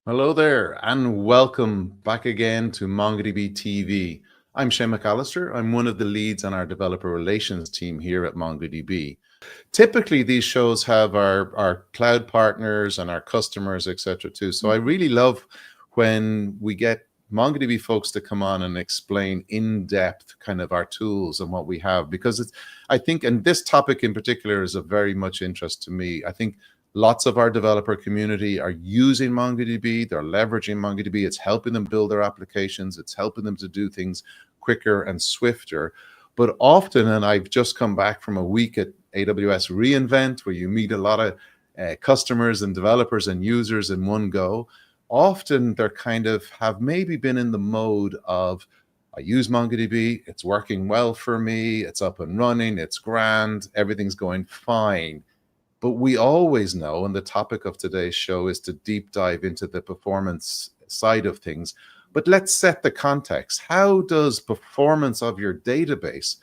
Hello there, and welcome back again to MongoDB TV. I'm Shane McAllister. I'm one of the leads on our developer relations team here at MongoDB. Typically, these shows have our cloud partners and our customers, etc. too. So I really love when we get MongoDB folks to come on and explain in depth kind of our tools and what we have, because I think, and this topic in particular is of very much interest to me. I think lots of our developer community are using MongoDB, they're leveraging MongoDB. It's helping them build their applications, it's helping them to do things quicker and swifter. But often, and I've just come back from a week at AWS reInvent where you meet a lot of customers and developers and users in one go. Often they're kind of have maybe been in the mode of, I use MongoDB, it's working well for me, it's up and running, it's grand, everything's going fine. But we always know, and the topic of today's show is to deep dive into the performance side of things. But let's set the context. How does performance of your database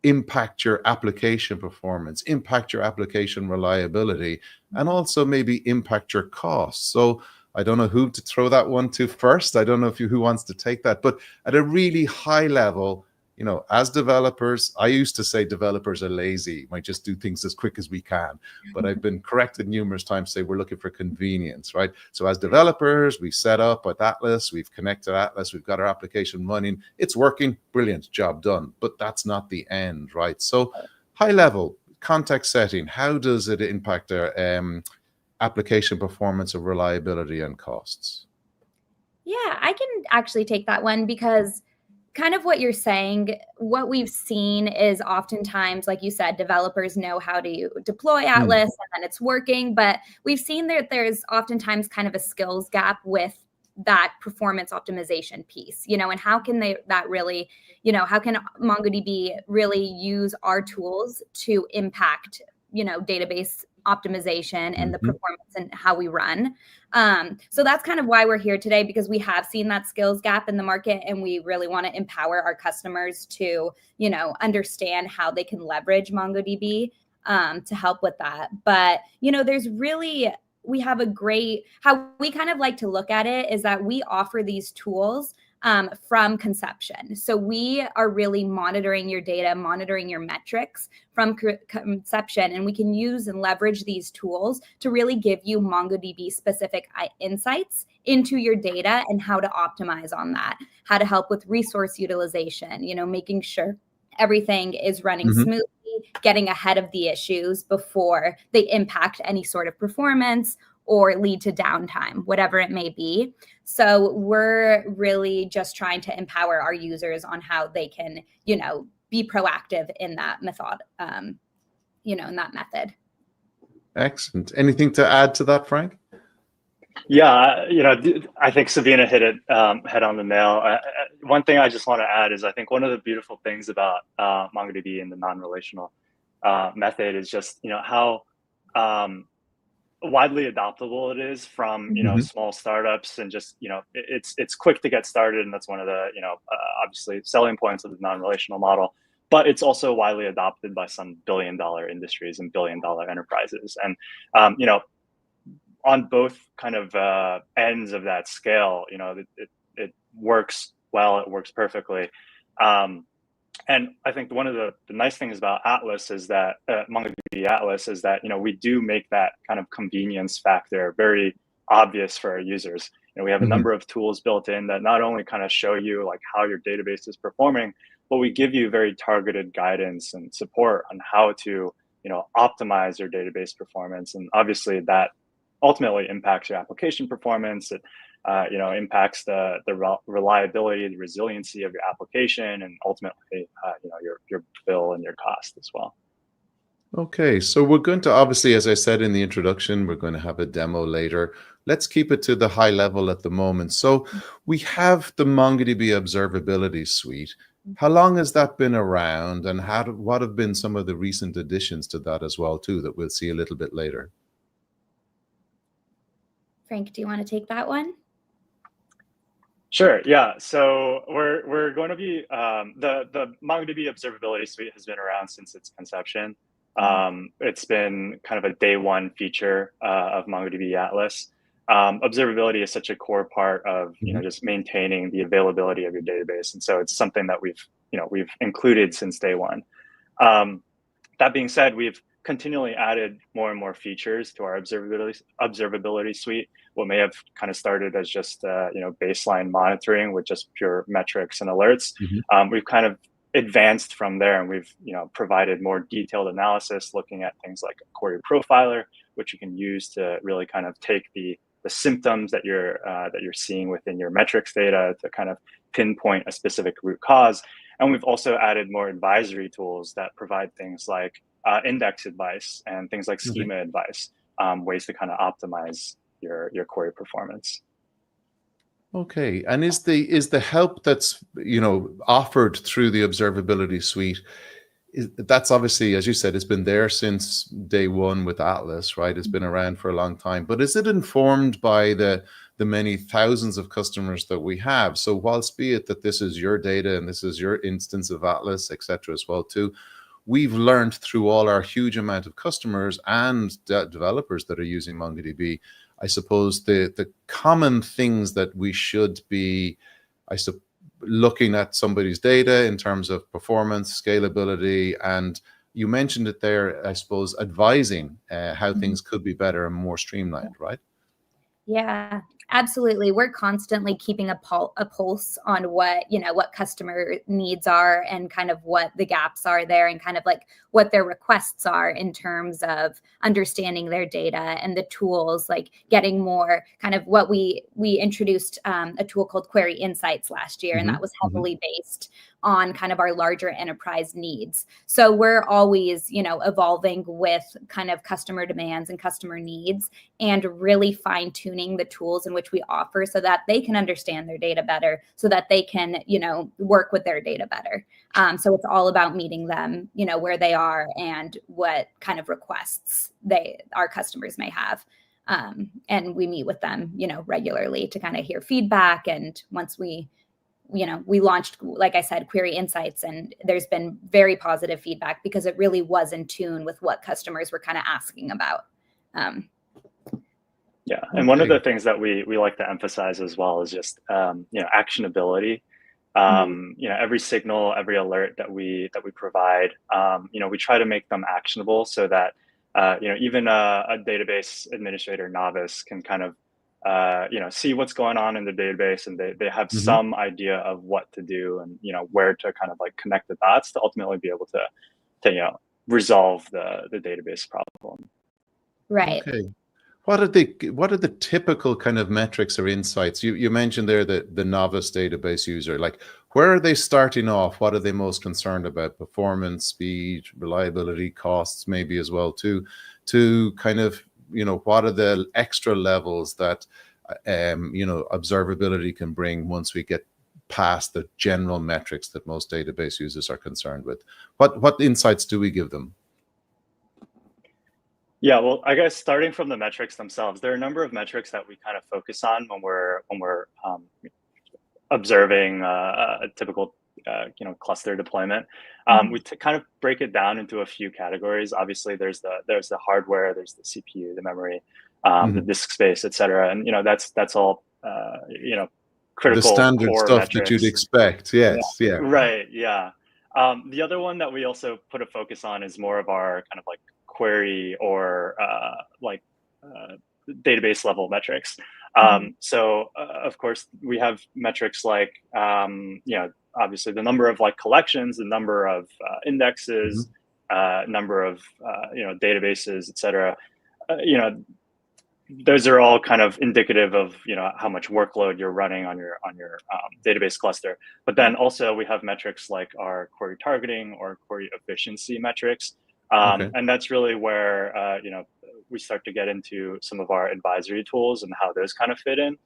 impact your application performance, impact your application reliability, and also maybe impact your costs? So I don't know who to throw that one to first. I don't know who wants to take that, but at a really high level, as developers, I used to say developers are lazy, might just do things as quick as we can. But I've been corrected numerous times to say we're looking for convenience, right? So as developers, we set up with Atlas, we've connected Atlas, we've got our application running, it's working, brilliant, job done. But that's not the end, right? So high level, context setting, how does it impact our application performance of reliability and costs? Yeah, I can actually take that one because kind of what you're saying, what we've seen is oftentimes, like you said, developers know how to deploy Atlas and then it's working, but we've seen that there's oftentimes kind of a skills gap with that performance optimization piece, and how can that really, how can MongoDB really use our tools to impact, database optimization and the performance and how we run. So that's kind of why we're here today, because we have seen that skills gap in the market and we really want to empower our customers to, understand how they can leverage MongoDB to help with that. But, we have how we kind of like to look at it is that we offer these tools from conception. So we are really monitoring your data, monitoring your metrics from conception, and we can use and leverage these tools to really give you MongoDB specific insights into your data and how to optimize on that, how to help with resource utilization, making sure everything is running smoothly, getting ahead of the issues before they impact any sort of performance or lead to downtime, whatever it may be. So we're really just trying to empower our users on how they can, be proactive in that method, in that method. Excellent. Anything to add to that, Frank? Yeah, I think Sabina hit it head on the nail. One thing I just want to add is I think one of the beautiful things about MongoDB and the non-relational method is just how widely adoptable it is from small startups, and just it's quick to get started, and that's one of the obviously selling points of the non-relational model. But it's also widely adopted by some billion-dollar industries and billion-dollar enterprises, and on both kind of ends of that scale, it works well, it works perfectly. And I think one of the nice things about Atlas is that MongoDB Atlas is that we do make that kind of convenience factor very obvious for our users. We have a number of tools built in that not only kind of show you like how your database is performing, but we give you very targeted guidance and support on how to optimize your database performance. And obviously that ultimately impacts your application performance. It impacts the reliability, the resiliency of your application, and ultimately your bill and your cost as well. Okay, so we're going to, obviously, as I said in the introduction, we're going to have a demo later. Let's keep it to the high level at the moment. So we have the MongoDB Observability Suite. How long has that been around, and what have been some of the recent additions to that as well too that we'll see a little bit later? Frank, do you want to take that one? Sure. Yeah. So we're going to be the MongoDB Observability Suite has been around since its conception. It's been kind of a day one feature of MongoDB Atlas. observability is such a core part of just maintaining the availability of your database, and so it's something that we've included since day one. That being said, we've continually added more and more features to our observability suite. What may have kind of started as just baseline monitoring with just pure metrics and alerts, we've kind of advanced from there, and we've provided more detailed analysis, looking at things like a query profiler, which you can use to really kind of take the symptoms that you're seeing within your metrics data to kind of pinpoint a specific root cause. And we've also added more advisory tools that provide things like index advice and things like schema advice, ways to kind of optimize your query performance. Okay, and is the help that's offered through the observability suite, that's obviously, as you said, it's been there since day one with Atlas, right? It's been around for a long time, but is it informed by the many thousands of customers that we have? So whilst be it that this is your data and this is your instance of Atlas, etc., as well too, we've learned through all our huge amount of customers and developers that are using MongoDB, I suppose the common things that we should be, looking at somebody's data in terms of performance, scalability, and you mentioned it there, I suppose, advising how things could be better and more streamlined, right? Yeah, absolutely. We're constantly keeping a pulse on what customer needs are and kind of what the gaps are there and kind of like what their requests are in terms of understanding their data and the tools, like getting more kind of what we introduced a tool called Query Insights last year, and that was heavily based on kind of our larger enterprise needs. So we're always, evolving with kind of customer demands and customer needs and really fine tuning the tools in which we offer so that they can understand their data better, so that they can, work with their data better. So it's all about meeting them, where they are and what kind of requests our customers may have. And we meet with them, regularly to kind of hear feedback. And once we launched, like I said, Query Insights, and there's been very positive feedback because it really was in tune with what customers were kind of asking about. Yeah, and one of the things that we like to emphasize as well is just actionability. Every signal, every alert that we provide, we try to make them actionable so that even a database administrator novice can kind of see what's going on in the database, and they have some idea of what to do and where to kind of like connect the dots to ultimately be able to resolve the database problem. Right. Okay. What are the typical kind of metrics or insights? You mentioned there the novice database user. Like, where are they starting off? What are they most concerned about? Performance, speed, reliability, costs, maybe as well too. To kind of what are the extra levels that observability can bring once we get past the general metrics that most database users are concerned with? What insights do we give them? Yeah, well, I guess starting from the metrics themselves, there are a number of metrics that we kind of focus on when we're observing a typical cluster deployment. We kind of break it down into a few categories. Obviously, there's the hardware, there's the CPU, the memory, the disk space, etc. And that's all critical. The standard core stuff metrics that you'd expect. Yes, yeah. Right. Yeah. The other one that we also put a focus on is more of our kind of like query or database level metrics. So of course we have metrics like obviously the number of like collections, the number of indexes, number of databases, etc. Those are all kind of indicative of how much workload you're running on your database cluster. But then also we have metrics like our query targeting or query efficiency metrics. And that's really where we start to get into some of our advisory tools and how those kind of fit in.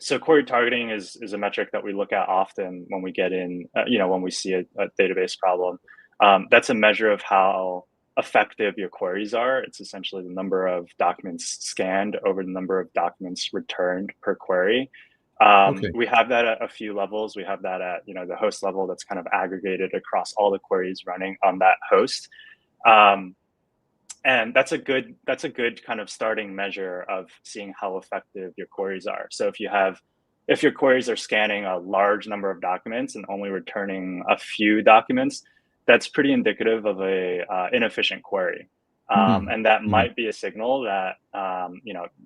So query targeting is a metric that we look at often when we get in, when we see a database problem. That's a measure of how effective your queries are. It's essentially the number of documents scanned over the number of documents returned per query. We have that at a few levels. We have that at the host level that's kind of aggregated across all the queries running on that host. And that's a good kind of starting measure of seeing how effective your queries are. So if your queries are scanning a large number of documents and only returning a few documents, that's pretty indicative of a inefficient query. And that might be a signal that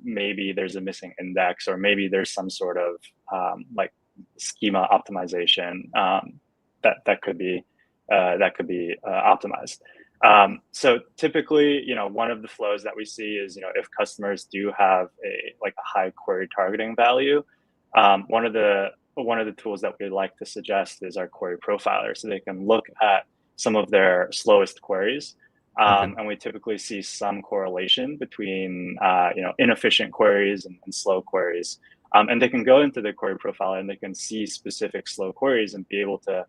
maybe there's a missing index, or maybe there's some sort of like schema optimization that could be optimized. So typically, one of the flows that we see is, if customers do have a high query targeting value, one of the tools that we like to suggest is our query profiler, so they can look at some of their slowest queries. And we typically see some correlation between inefficient queries and slow queries. And they can go into the query profiler and they can see specific slow queries and be able to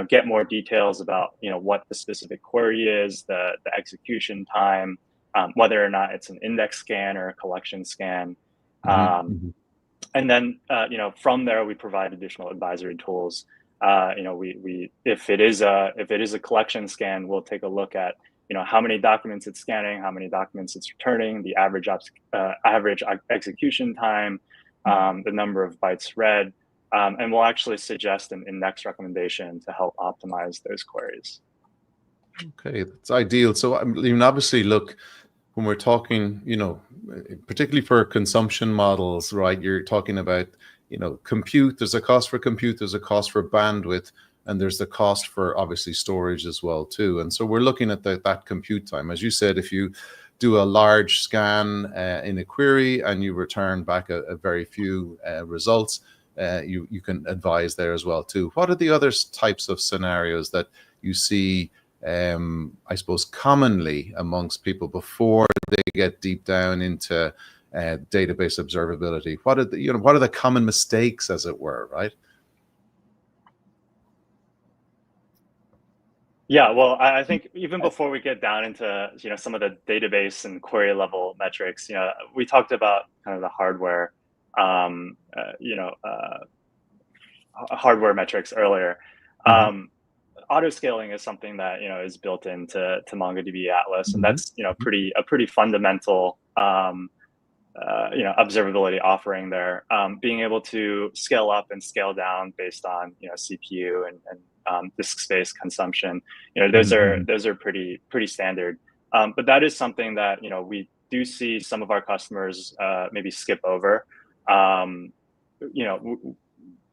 get more details about what the specific query is, the execution time, whether or not it's an index scan or a collection scan. And then from there we provide additional advisory tools. We if it is a collection scan, we'll take a look at how many documents it's scanning, how many documents it's returning, the average execution time, the number of bytes read. And we'll actually suggest an index recommendation to help optimize those queries. Okay, that's ideal. So obviously, look, when we're talking, particularly for consumption models, right? You're talking about, compute. There's a cost for compute. There's a cost for bandwidth, and there's the cost for obviously storage as well too. And so we're looking at that compute time. As you said, if you do a large scan in a query and you return back a very few results, you can advise there as well too. What are the other types of scenarios that you see, I suppose, commonly amongst people before they get deep down into database observability? What are the common mistakes, as it were, right? Yeah, well, I think even before we get down into some of the database and query level metrics, we talked about kind of the hardware hardware metrics earlier. Auto scaling is something that is built into MongoDB Atlas, and that's a pretty fundamental observability offering there. Being able to scale up and scale down based on CPU and disk space consumption, those are pretty standard. But that is something that we do see some of our customers maybe skip over.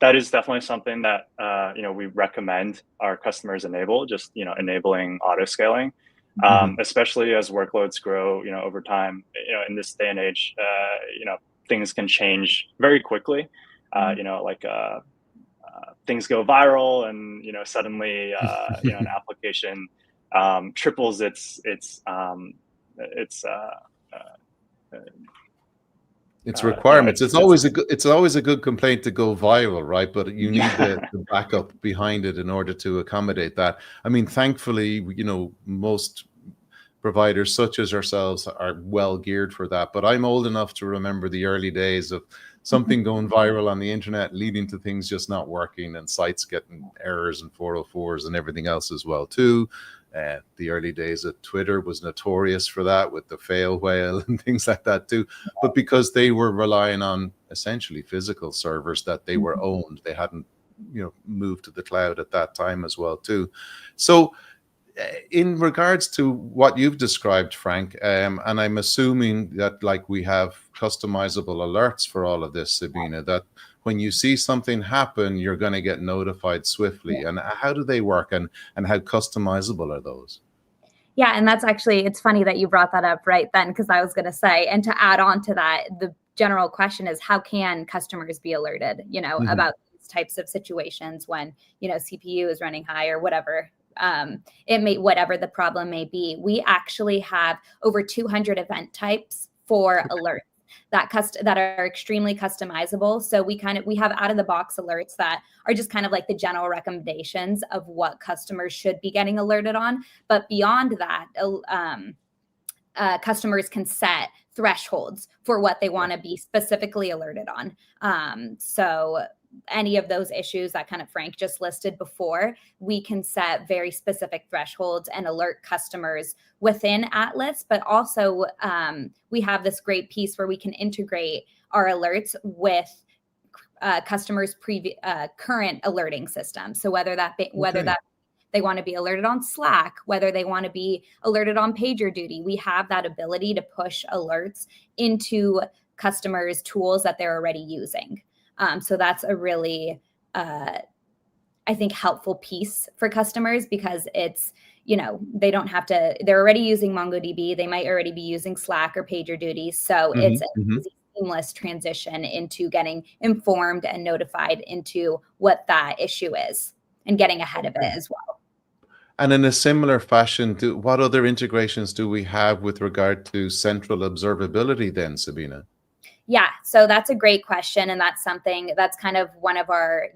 That is definitely something that we recommend our customers enable, just enabling auto scaling, especially as workloads grow over time. In this day and age, things can change very quickly. Things go viral, and suddenly an application triples its requirements. It's always a good complaint to go viral, right? But you need the backup behind it in order to accommodate that. I mean, thankfully, most providers such as ourselves are well geared for that. But I'm old enough to remember the early days of something going viral on the internet, leading to things just not working and sites getting errors and 404s and everything else as well too. The early days of Twitter was notorious for that, with the fail whale and things like that too. But because they were relying on essentially physical servers that they were owned, they hadn't moved to the cloud at that time as well too. So in regards to what you've described, Frank, and I'm assuming that we have customizable alerts for all of this, Sabina, that when you see something happen, you're going to get notified swiftly. And how do they work, and how customizable are those? Yeah, and that's actually, it's funny that you brought that up right then, because I was going to say, and to add on to that, the general question is, how can customers be alerted, about these types of situations when, CPU is running high or whatever. Whatever the problem may be. We actually have over 200 event types for alerts that are extremely customizable. So we have out of the box alerts that are just kind of like the general recommendations of what customers should be getting alerted on. But beyond that, customers can set thresholds for what they want to be specifically alerted on. So any of those issues that kind of Frank just listed before, we can set very specific thresholds and alert customers within Atlas. But also we have this great piece where we can integrate our alerts with customers' current alerting system. So whether that they want to be alerted on Slack, whether they want to be alerted on PagerDuty, we have that ability to push alerts into customers' tools that they're already using. So that's a really, I think, helpful piece for customers, because it's, they don't have to, they're already using MongoDB. They might already be using Slack or PagerDuty. So it's an easy, seamless transition into getting informed and notified into what that issue is and getting ahead of it as well. And in a similar fashion, what other integrations do we have with regard to central observability then, Sabina? Yeah, so that's a great question. And that's something that's kind of one of our,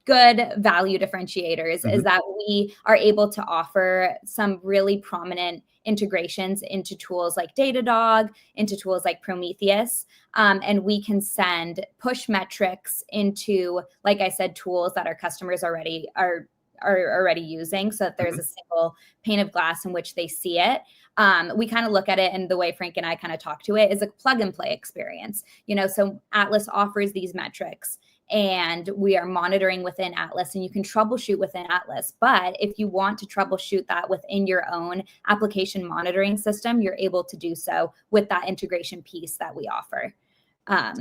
good value differentiators, is that we are able to offer some really prominent integrations into tools like Datadog, into tools like Prometheus. And we can send push metrics into, like I said, tools that our customers are already using, so that there's a single pane of glass in which they see it. We kind of look at it, and the way Frank and I kind of talk to it is a plug and play experience. So Atlas offers these metrics, and we are monitoring within Atlas, and you can troubleshoot within Atlas. But if you want to troubleshoot that within your own application monitoring system, you're able to do so with that integration piece that we offer.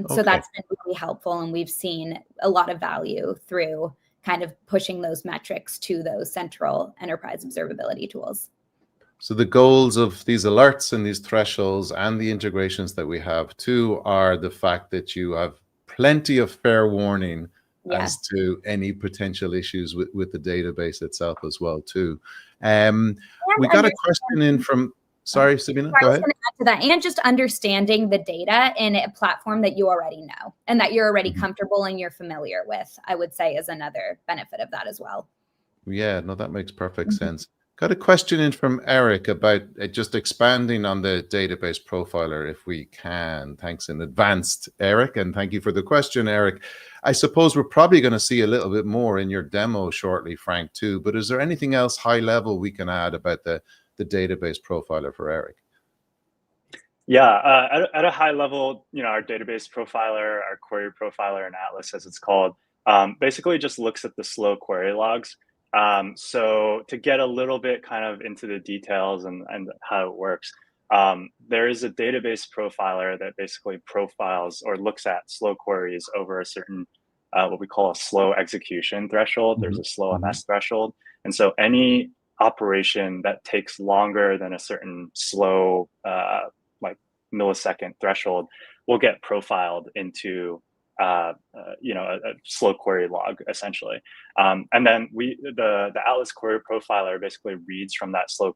So that's been really helpful, and we've seen a lot of value through kind of pushing those metrics to those central enterprise observability tools. So the goals of these alerts and these thresholds and the integrations that we have too are the fact that you have plenty of fair warning as to any potential issues with the database itself as well too. We got a question in from, sorry, Sabina, go ahead. I was going to add to that, and just understanding the data in a platform that you already know and that you're already comfortable and you're familiar with, I would say, is another benefit of that as well. Yeah, no, that makes perfect sense. Got a question in from Eric about just expanding on the database profiler, if we can. Thanks in advance, Eric, and thank you for the question, Eric. I suppose we're probably going to see a little bit more in your demo shortly, Frank, too. But is there anything else high level we can add about the database profiler for Eric? Yeah, at a high level, our database profiler, our query profiler in Atlas, as it's called, basically just looks at the slow query logs. So to get a little bit kind of into the details and how it works, there is a database profiler that basically profiles or looks at slow queries over a certain, what we call a slow execution threshold. There's a slow MS threshold. And so any operation that takes longer than a certain slow, like millisecond threshold will get profiled into a slow query log, essentially. And then the Atlas query profiler basically reads from that slow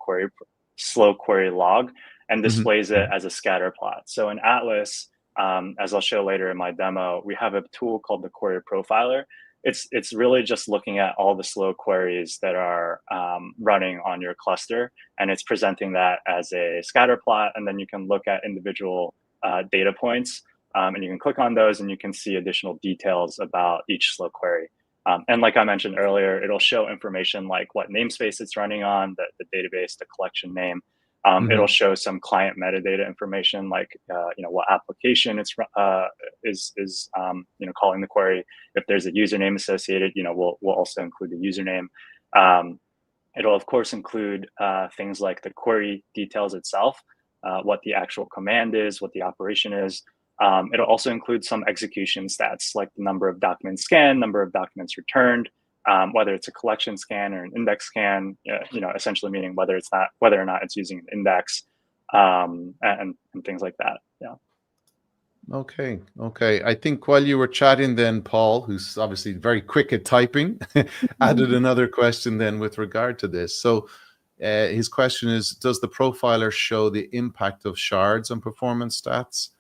query log and displays it as a scatter plot. So in Atlas, as I'll show later in my demo, we have a tool called the query profiler. It's really just looking at all the slow queries that are running on your cluster, and it's presenting that as a scatter plot. And then you can look at individual data points, and you can click on those and you can see additional details about each slow query. And like I mentioned earlier, it'll show information like what namespace it's running on, the database, the collection name. It'll show some client metadata information, like what application it's is calling the query. If there's a username associated, we'll also include the username. It'll of course include things like the query details itself, what the actual command is, what the operation is. It'll also include some execution stats, like the number of documents scanned, number of documents returned, whether it's a collection scan or an index scan, essentially meaning whether or not it's using an index, and things like that. Yeah. Okay. I think while you were chatting then, Paul, who's obviously very quick at typing, added another question then with regard to this. So his question is, does the profiler show the impact of shards on performance stats?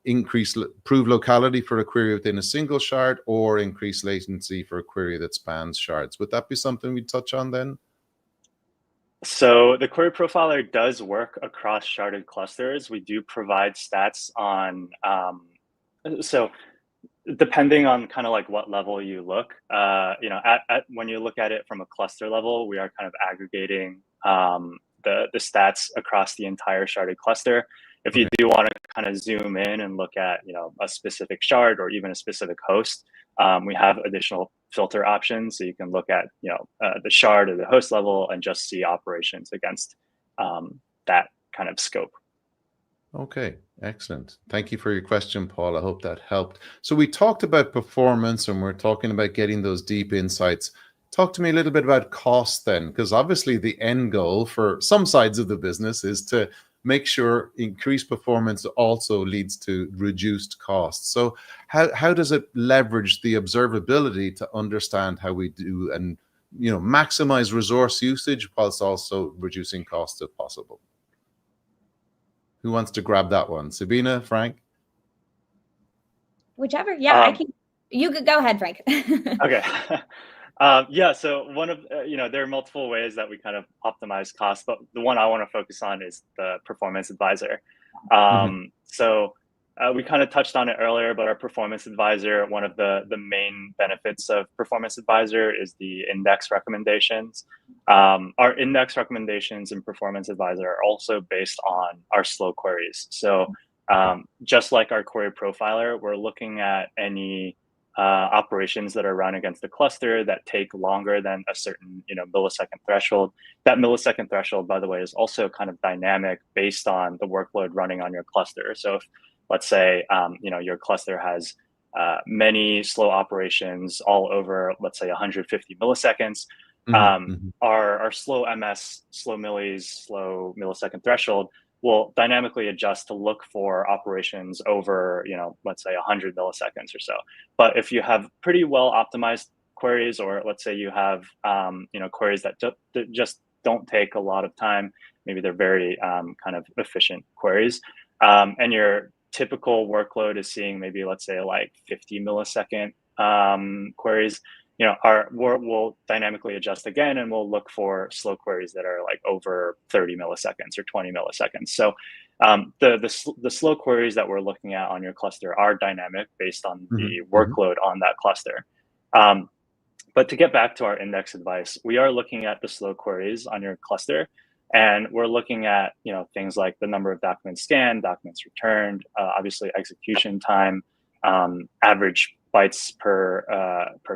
Improve locality for a query within a single shard, or increase latency for a query that spans shards? Would that be something we'd touch on then? So the query profiler does work across sharded clusters. We do provide stats on, so depending on kind of like what level you look, when you look at it from a cluster level, we are kind of aggregating the stats across the entire sharded cluster. If you do want to kind of zoom in and look at, a specific shard or even a specific host, we have additional filter options. So you can look at, the shard or the host level and just see operations against that kind of scope. Okay, excellent. Thank you for your question, Paul. I hope that helped. So we talked about performance and we're talking about getting those deep insights. Talk to me a little bit about cost then, because obviously the end goal for some sides of the business is to make sure increased performance also leads to reduced costs. So how does it leverage the observability to understand how we do and maximize resource usage whilst also reducing costs if possible? Who wants to grab that one? Sabina, Frank? Whichever. Yeah, I can. You could go ahead, Frank. Okay. So one of, there are multiple ways that we kind of optimize costs, but the one I want to focus on is the performance advisor. So we kind of touched on it earlier, but our performance advisor, one of the main benefits of performance advisor is the index recommendations. Our index recommendations in performance advisor are also based on our slow queries. So just like our query profiler, we're looking at any operations that are run against the cluster that take longer than a certain millisecond threshold. That millisecond threshold, by the way, is also kind of dynamic based on the workload running on your cluster. So if, let's say, your cluster has many slow operations all over, let's say, 150 milliseconds, our slow MS, slow millis, slow millisecond threshold will dynamically adjust to look for operations over, let's say 100 milliseconds or so. But if you have pretty well optimized queries, or let's say you have, queries that just don't take a lot of time, maybe they're very kind of efficient queries, and your typical workload is seeing maybe, let's say, like 50 millisecond queries, we'll dynamically adjust again, and we'll look for slow queries that are like over 30 milliseconds or 20 milliseconds. So the slow queries that we're looking at on your cluster are dynamic based on the workload on that cluster. But to get back to our index advice, we are looking at the slow queries on your cluster, and we're looking at things like the number of documents scanned, documents returned, obviously execution time, average bytes per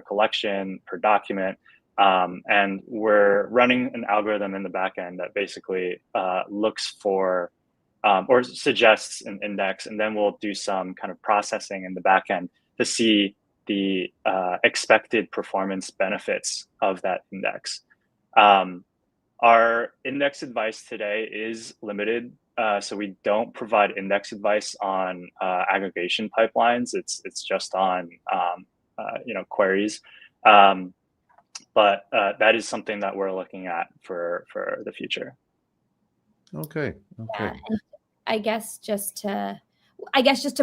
collection, per document. And we're running an algorithm in the backend that basically looks for or suggests an index, and then we'll do some kind of processing in the backend to see the expected performance benefits of that index. Our index advice today is limited. So we don't provide index advice on aggregation pipelines. It's just on queries, but that is something that we're looking at for the future. Okay. Yeah, and I guess just to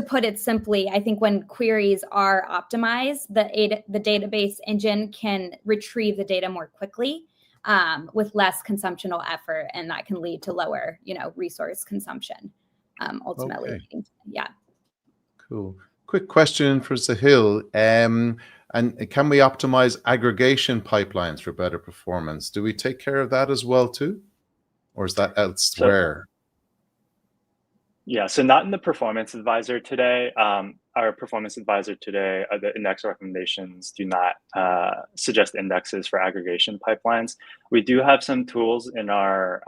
put it simply, I think when queries are optimized, the database engine can retrieve the data more quickly, with less consumptional effort, and that can lead to lower, resource consumption, ultimately. Okay. Yeah. Cool. Quick question for Sahil. And can we optimize aggregation pipelines for better performance? Do we take care of that as well too? Or is that elsewhere? So not in the performance advisor today. Our performance advisor today, the index recommendations do not suggest indexes for aggregation pipelines. We do have some tools in our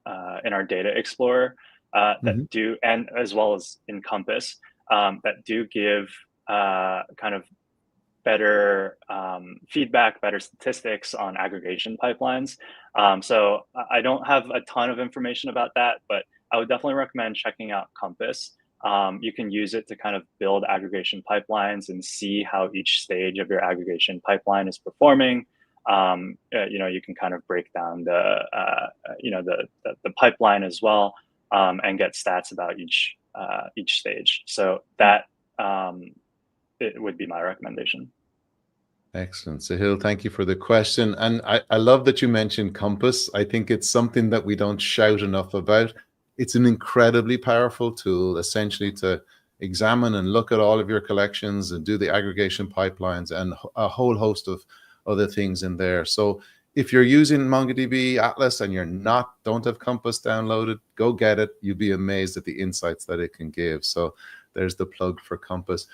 data explorer that do, and as well as in Compass, that do give kind of better feedback, better statistics on aggregation pipelines. So I don't have a ton of information about that, but I would definitely recommend checking out Compass. You can use it to kind of build aggregation pipelines and see how each stage of your aggregation pipeline is performing. You can kind of break down the pipeline as well, and get stats about each stage. So that it would be my recommendation. Excellent. Sahil, thank you for the question. And I love that you mentioned Compass. I think it's something that we don't shout enough about. It's an incredibly powerful tool, essentially to examine and look at all of your collections and do the aggregation pipelines and a whole host of other things in there. So if you're using MongoDB Atlas and don't have Compass downloaded, go get it. You'll be amazed at the insights that it can give. So there's the plug for Compass.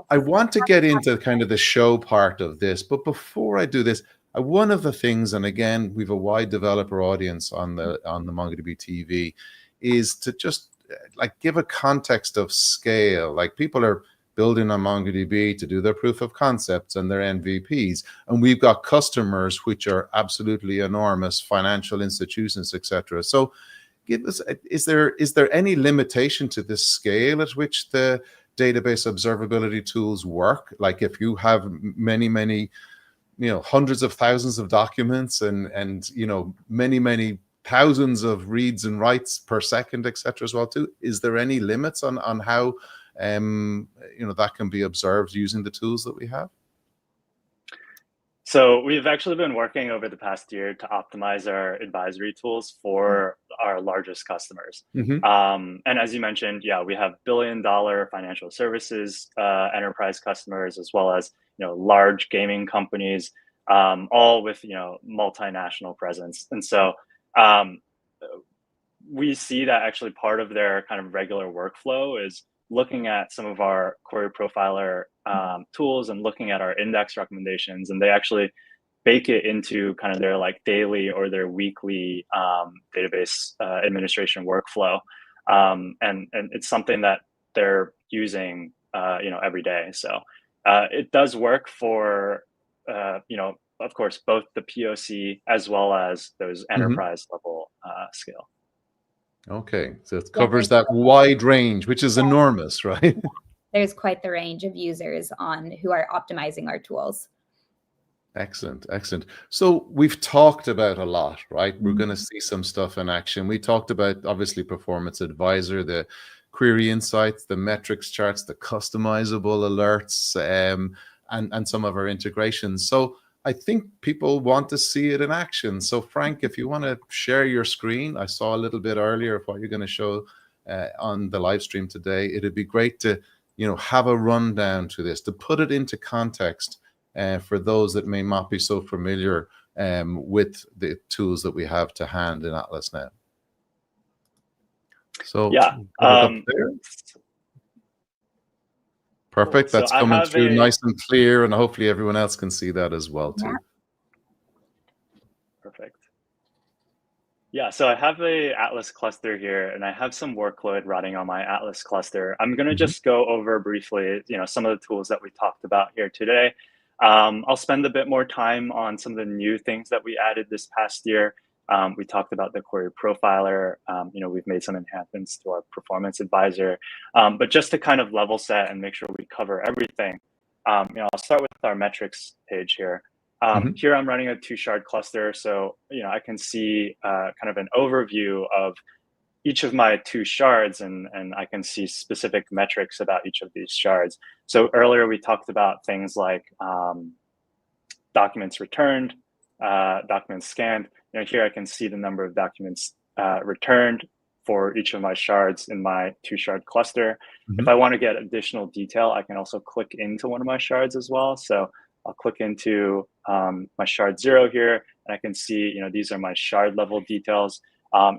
I want to get into kind of the show part of this, but before I do this, one of the things, and again, we've a wide developer audience on the MongoDB TV, is to just like give a context of scale. Like people are building on MongoDB to do their proof of concepts and their MVPs, and we've got customers which are absolutely enormous, financial institutions, etc. So, give us, is there any limitation to the scale at which the database observability tools work? Like if you have many hundreds of thousands of documents and many thousands of reads and writes per second, etc. as well too, is there any limits on how that can be observed using the tools that we have? So we've actually been working over the past year to optimize our advisory tools for our largest customers. And as you mentioned, we have billion-dollar financial services enterprise customers, as well as large gaming companies, all with multinational presence. And so we see that actually part of their kind of regular workflow is looking at some of our query profiler tools and looking at our index recommendations, and they actually bake it into kind of their like daily or their weekly database administration workflow, and it's something that they're using every day. So it does work for of course both the POC as well as those enterprise level scale. Okay, so it covers that wide range, which is enormous, right? There's quite the range of users who are optimizing our tools. Excellent, excellent. So we've talked about a lot, right? We're going to see some stuff in action. We talked about obviously Performance Advisor, the query insights, the metrics charts, the customizable alerts, and some of our integrations. So I think people want to see it in action. So Frank, if you want to share your screen, I saw a little bit earlier of what you're going to show on the live stream today. It'd be great to, have a rundown to this, to put it into context for those that may not be so familiar with the tools that we have to hand in Atlas now. So perfect. That's coming through nice and clear, and hopefully everyone else can see that as well too. Perfect. Yeah, so I have a Atlas cluster here, and I have some workload running on my Atlas cluster. I'm going to just go over briefly, some of the tools that we talked about here today. I'll spend a bit more time on some of the new things that we added this past year. We talked about the query profiler. We've made some enhancements to our Performance Advisor. But just to kind of level set and make sure we cover everything, I'll start with our metrics page here. Here I'm running a 2-shard cluster, so I can see kind of an overview of each of my 2 shards, and I can see specific metrics about each of these shards. So earlier we talked about things like documents returned, documents scanned. Here I can see the number of documents returned for each of my shards in my 2-shard cluster. If I want to get additional detail, I can also click into one of my shards as well. So I'll click into my shard 0 here, and I can see, these are my shard level details.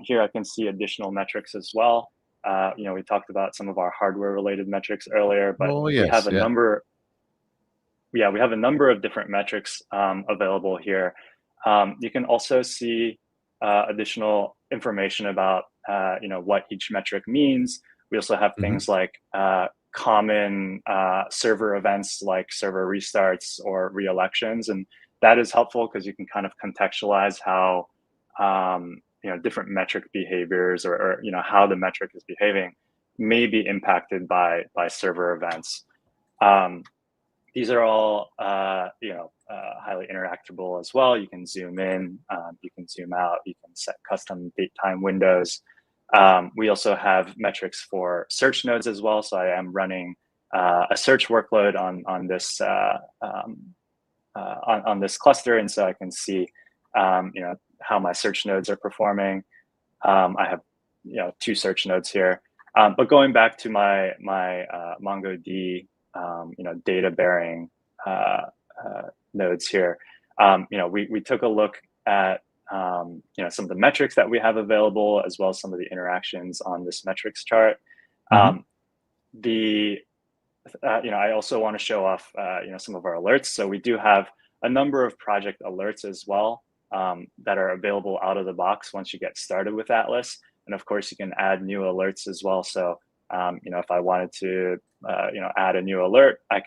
Here I can see additional metrics as well. We talked about some of our hardware related metrics earlier, but we have a number. Yeah, we have a number of different metrics available here. You can also see additional information about what each metric means. We also have things like common server events like server restarts or re-elections, and that is helpful because you can kind of contextualize how different metric behaviors or how the metric is behaving may be impacted by server events. These are all highly interactable as well. You can zoom in, you can zoom out, you can set custom date time windows. We also have metrics for search nodes as well. So I am running a search workload on this cluster, and so I can see how my search nodes are performing. I have 2 search nodes here. But going back to my MongoD, data bearing nodes here, we took a look at some of the metrics that we have available, as well as some of the interactions on this metrics chart. I also want to show off some of our alerts. So we do have a number of project alerts as well that are available out of the box once you get started with Atlas. And of course, you can add new alerts as well. So if I wanted to add a new alert, I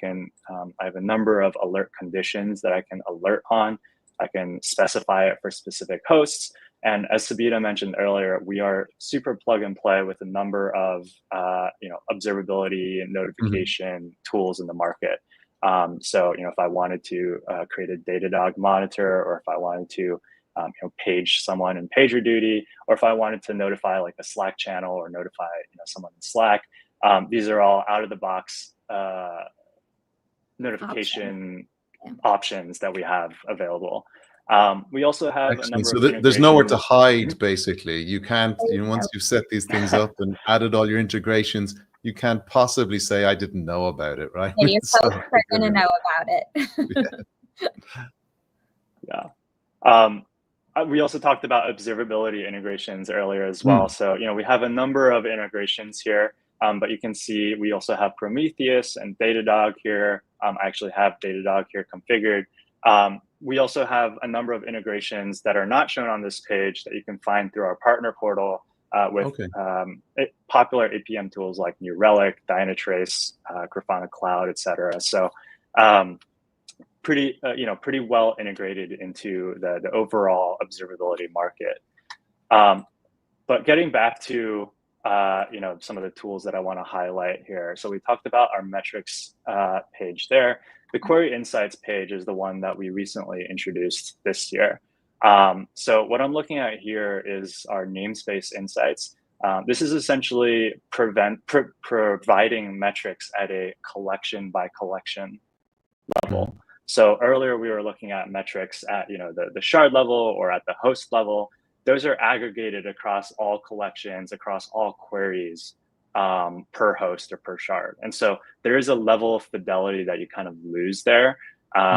have a number of alert conditions that I can alert on. I can specify it for specific hosts. And as Sabita mentioned earlier, we are super plug and play with a number of observability and notification tools in the market. So if I wanted to create a Datadog monitor, or if I wanted to page someone in PagerDuty, or if I wanted to notify like a Slack channel or notify someone in Slack, these are all out of the box notification options that we have available. We also have a number of there's nowhere to hide, basically. You can't, once you've set these things up and added all your integrations, you can't possibly say, I didn't know about it, right? And your folks are going to know about it. We also talked about observability integrations earlier as well. So, we have a number of integrations here, but you can see we also have Prometheus and Datadog here. I actually have Datadog here configured. We also have a number of integrations that are not shown on this page that you can find through our partner portal with popular APM tools like New Relic, Dynatrace, Grafana Cloud, etc. So pretty well integrated into the overall observability market. But getting back to some of the tools that I want to highlight here. So we talked about our metrics page there. The Query Insights page is the one that we recently introduced this year. So what I'm looking at here is our namespace insights. This is essentially providing metrics at a collection by collection level. So earlier we were looking at metrics at the shard level or at the host level. Those are aggregated across all collections, across all queries per host or per shard. And so there is a level of fidelity that you kind of lose there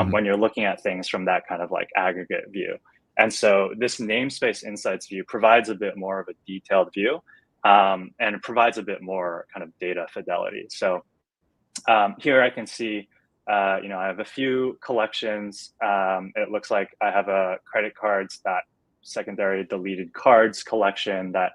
when you're looking at things from that kind of like aggregate view. And so this namespace insights view provides a bit more of a detailed view, and it provides a bit more kind of data fidelity. So here I can see, I have a few collections. It looks like I have a credit cards secondary deleted cards collection that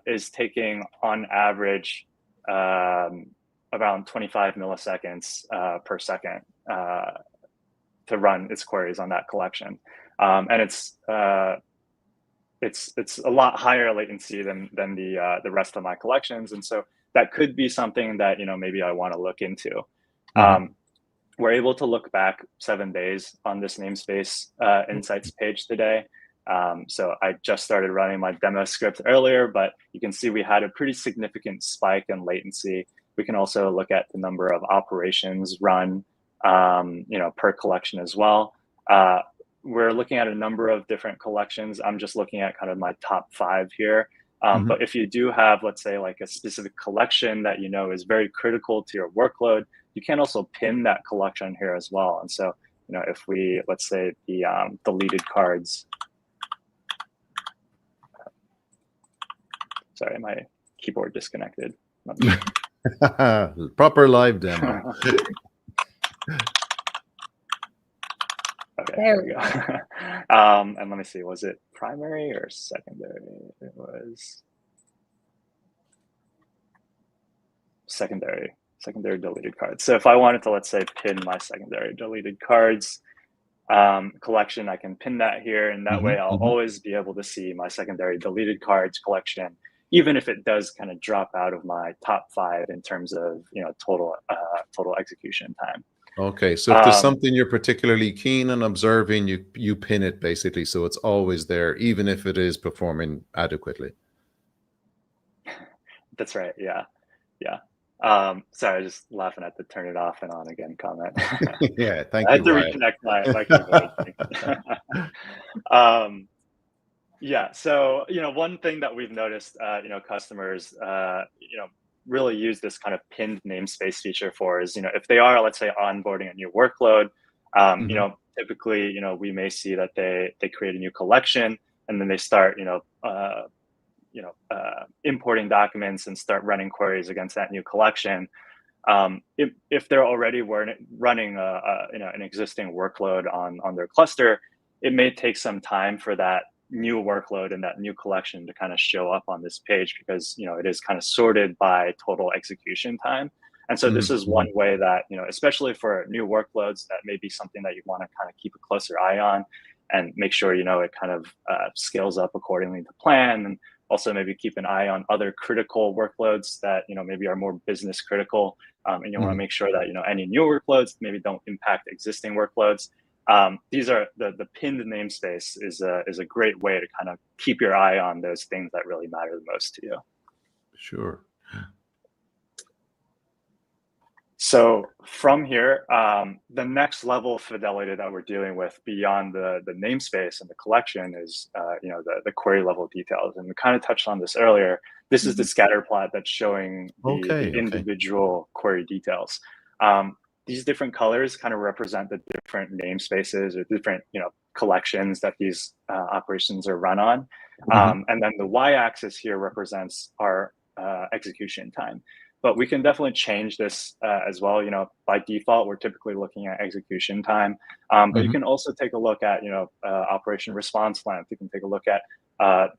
is taking on average around 25 milliseconds per second to run its queries on that collection. And it's a lot higher latency than the rest of my collections. And so that could be something that, maybe I want to look into. We're able to look back 7 days on this namespace insights page today. So I just started running my demo script earlier, but you can see we had a pretty significant spike in latency. We can also look at the number of operations run, per collection as well. We're looking at a number of different collections. I'm just looking at kind of my top 5 here. But if you do have, let's say, like a specific collection that is very critical to your workload, you can also pin that collection here as well. And so, if we, let's say, the deleted cards. Sorry, my keyboard disconnected. Proper live demo. Okay, there we go. And let me see, was it primary or secondary? It was secondary deleted cards. So if I wanted to, let's say, pin my secondary deleted cards collection, I can pin that here, and that way I'll always be able to see my secondary deleted cards collection, even if it does kind of drop out of my top 5 in terms of total execution time. Okay, so if there's something you're particularly keen on observing, you pin it basically, so it's always there, even if it is performing adequately. That's right. Yeah. Sorry, I was just laughing at the turn it off and on again comment. Yeah, thank you. I had to reconnect my keyboard. Yeah. So, one thing that we've noticed, customers, really use this kind of pinned namespace feature for is, if they are, let's say, onboarding a new workload, Mhm. typically, we may see that they create a new collection and then they start, importing documents and start running queries against that new collection. If they're already running an existing workload on their cluster, it may take some time for that new workload and that new collection to kind of show up on this page because it is kind of sorted by total execution time. And so this Mhm. is one way that especially for new workloads, that may be something that you want to kind of keep a closer eye on and make sure it kind of scales up accordingly to plan, and also maybe keep an eye on other critical workloads that maybe are more business critical, and you want to Mhm. make sure that any new workloads maybe don't impact existing workloads. These are the pinned namespace is a great way to kind of keep your eye on those things that really matter the most to you. Sure. So from here, the next level of fidelity that we're dealing with beyond the namespace and the collection is the query level details. And we kind of touched on this earlier. This is the scatter plot that's showing the Okay. individual query details. These different colors kind of represent the different namespaces or different collections that these operations are run on. Mhm. And then the y-axis here represents our execution time. But we can definitely change this as well. By default, we're typically looking at execution time. But you Mhm. can also take a look at, operation response length. You can take a look at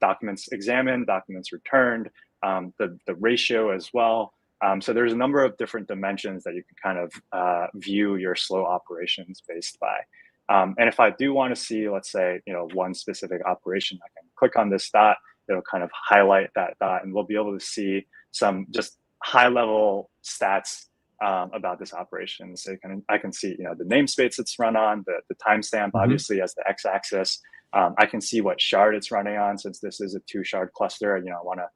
documents examined, documents returned, the ratio as well. So there's a number of different dimensions that you can kind of view your slow operations based by. And if I do want to see, let's say, one specific operation, I can click on this dot. It'll kind of highlight that dot, and we'll be able to see some just high-level stats about this operation. So I can see the namespace it's run on, the timestamp, Mhm. obviously as the x-axis. I can see what shard it's running on, since this is a 2-shard cluster. I want to,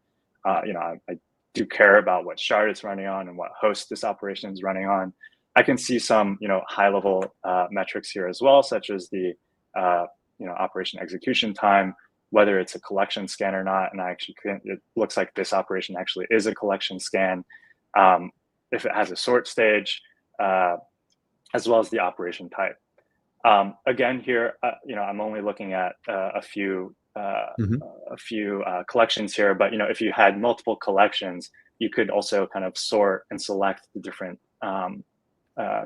I do care about what shard it's running on and what host this operation is running on. I can see some high-level metrics here as well, such as the operation execution time, whether it's a collection scan or not. And it looks like this operation actually is a collection scan. If it has a sort stage, as well as the operation type. Again, here, I'm only looking at a few Mhm. collections here, but if you had multiple collections, you could also kind of sort and select the different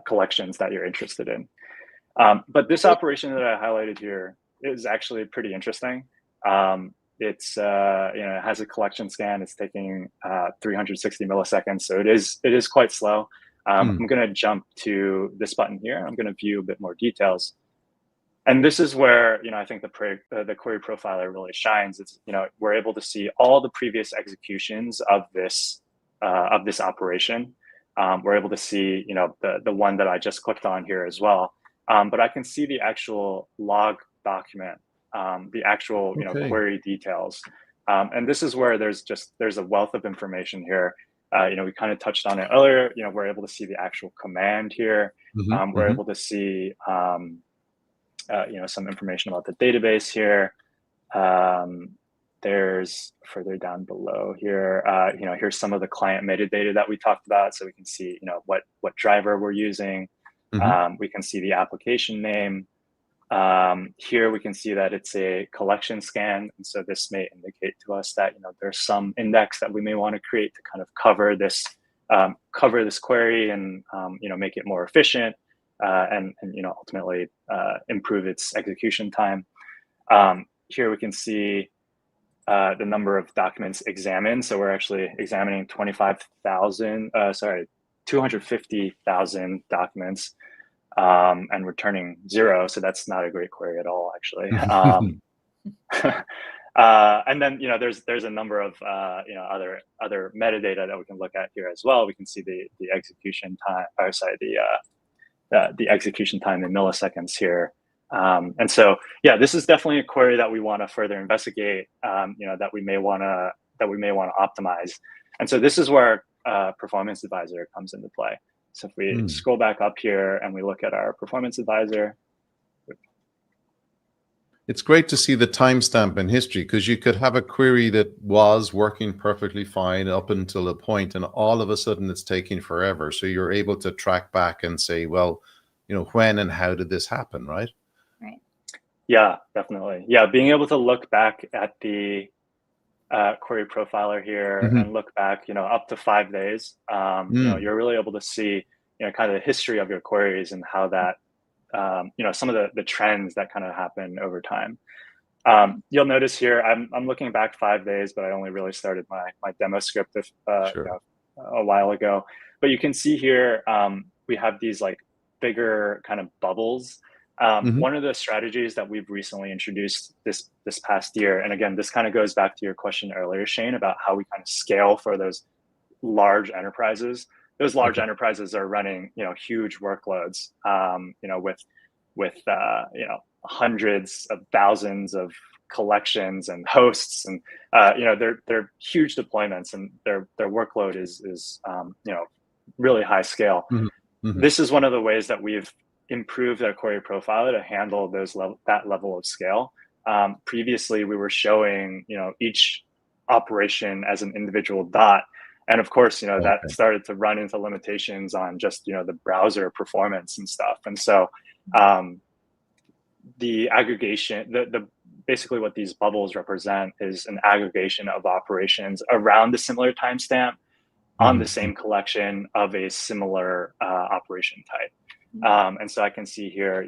collections that you're interested in. But this operation that I highlighted here is actually pretty interesting. It's it has a collection scan. It's taking 360 milliseconds, so it is quite slow. I'm going to jump to this button here. I'm going to view a bit more details, and this is where I think the query profiler really shines. It's we're able to see all the previous executions of this operation. We're able to see the one that I just clicked on here as well. But I can see the actual log document, the actual Okay. query details, and this is where there's a wealth of information here. We kind of touched on it earlier. We're able to see the actual command here. Mhm. We're Mhm. able to see some information about the database here. There's further down below here, here's some of the client metadata that we talked about. So we can see, what driver we're using. Mhm. We can see the application name. Here we can see that it's a collection scan. And so this may indicate to us that, there's some index that we may want to create to kind of cover this query and, make it more efficient, and ultimately improve its execution time. Here we can see the number of documents examined. So we're actually examining 250,000 documents, and returning 0. So that's not a great query at all, actually. And then there's a number of other metadata that we can look at here as well. We can see the execution time, or sorry, the execution time in milliseconds here. And so, yeah, this is definitely a query that we want to further investigate, that we may want to optimize. And so this is where Performance Advisor comes into play. So if we scroll back up here and we look at our Performance Advisor. It's great to see the timestamp in history, because you could have a query that was working perfectly fine up until a point, and all of a sudden it's taking forever. So you're able to track back and say, well, when and how did this happen, right? Right. Yeah, definitely. Yeah, being able to look back at the query profiler here and look back, up to 5 days, you're really able to see, kind of the history of your queries and how that, some of the trends that kind of happen over time. You'll notice here, I'm looking back 5 days, but I only really started my demo script Sure. a while ago. But you can see here, we have these like bigger kind of bubbles. One of the strategies that we've recently introduced this past year, and again, this kind of goes back to your question earlier, Shane, about how we kind of scale for those large enterprises. Those large enterprises are running, huge workloads, with hundreds of thousands of collections and hosts, and they're huge deployments, and their workload is really high scale. This is one of the ways that we've improved our query profiler to handle that level of scale. Previously, we were showing each operation as an individual dot, and of course that started to run into limitations on just the browser performance and stuff. And so the aggregation, the basically what these bubbles represent is an aggregation of operations around a similar timestamp on the same collection of a similar operation type. And so I can see here,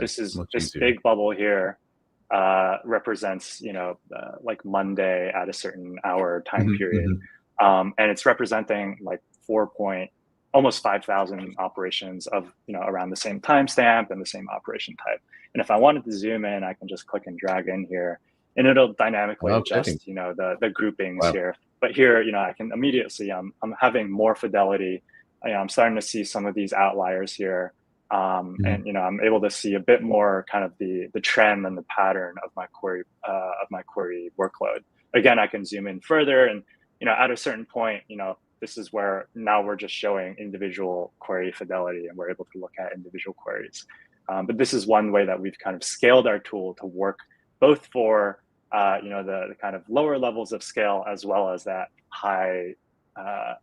this big bubble here represents, like Monday at a certain hour time period. And it's representing like almost 5,000 operations of, around the same timestamp and the same operation type. And if I wanted to zoom in, I can just click and drag in here, and it'll dynamically adjust, the groupings here. But here, I can immediately see I'm having more fidelity. I'm starting to see some of these outliers here. And I'm able to see a bit more kind of the trend and the pattern of my query workload. Again, I can zoom in further, and at a certain point, this is where now we're just showing individual query fidelity, and we're able to look at individual queries. But this is one way that we've kind of scaled our tool to work both for the kind of lower levels of scale as well as that high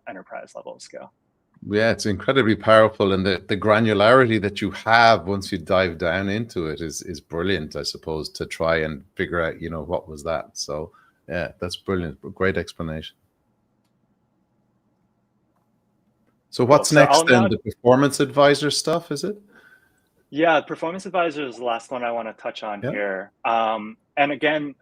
enterprise level of scale. Yeah, it's incredibly powerful, and the granularity that you have once you dive down into it is brilliant, I suppose, to try and figure out, what was that. So yeah, that's brilliant. Great explanation. So what's next then? The performance advisor stuff, is it? Yeah, performance advisor is the last one I want to touch on here. And again,